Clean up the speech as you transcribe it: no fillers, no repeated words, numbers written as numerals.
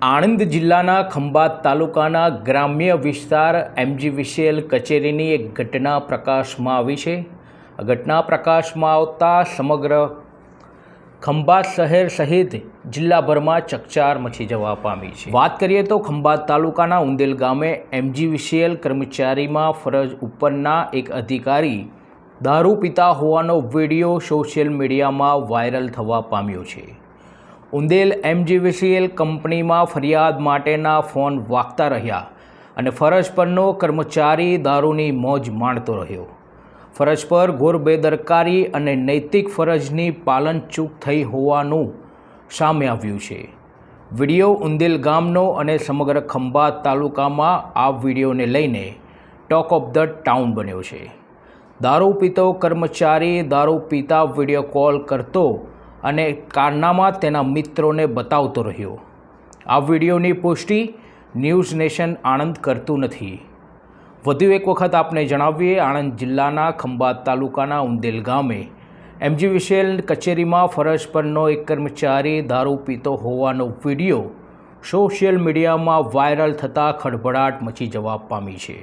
આણંદ જિલ્લાના ખંભાત તાલુકાના ગ્રામ્ય વિસ્તાર એમજીવીસીએલ કચેરીની એક ઘટના પ્રકાશમાં આવી છે। આ ઘટના પ્રકાશમાં આવતા સમગ્ર ખંભાત શહેર સહિત જિલ્લાભરમાં ચકચાર મચી જવા પામી છે। વાત કરીએ તો ખંભાત તાલુકાના ઉંદેલ ગામે એમજીવીસીએલ કર્મચારીમાં ફરજ ઉપરના એક અધિકારી દારૂ પીતા હોવાનો વિડીયો સોશિયલ મીડિયામાં વાયરલ થવા પામ્યો છે। ઉંદેલ એમજીવીસીએલ કંપનીમાં ફરિયાદ માટેના ફોન વાગતા રહ્યા અને ફરજ પરનો કર્મચારી દારૂની મોજ માણતો રહ્યો। ફરજ પર ઘોર બેદરકારી અને નૈતિક ફરજની પાલનચૂક થઈ હોવાનું સામે આવ્યું છે। વિડીયો ઉંદેલ ગામનો અને સમગ્ર ખંભાત તાલુકામાં આ વિડીયોને લઈને ટોક ઓફ ધ ટાઉન બન્યો છે। દારૂ પીતો કર્મચારી દારૂ પીતા વિડીયો કોલ કરતો અને કારનામા તેના મિત્રોને બતાવતો રહ્યો। આ વિડીયોની પુષ્ટિ ન્યૂઝ નેશન આણંદ કરતું નથી। વધુ એક વખત આપને જણાવીએ, આણંદ જિલ્લાના ખંભાત તાલુકાના ઉંદેલ ગામે એમજીવીસીએલ કચેરીમાં ફરજ પરનો એક કર્મચારી દારૂ પીતો હોવાનો વિડીયો સોશિયલ મીડિયામાં વાયરલ થતાં ખળભળાટ મચી જવા પામી છે।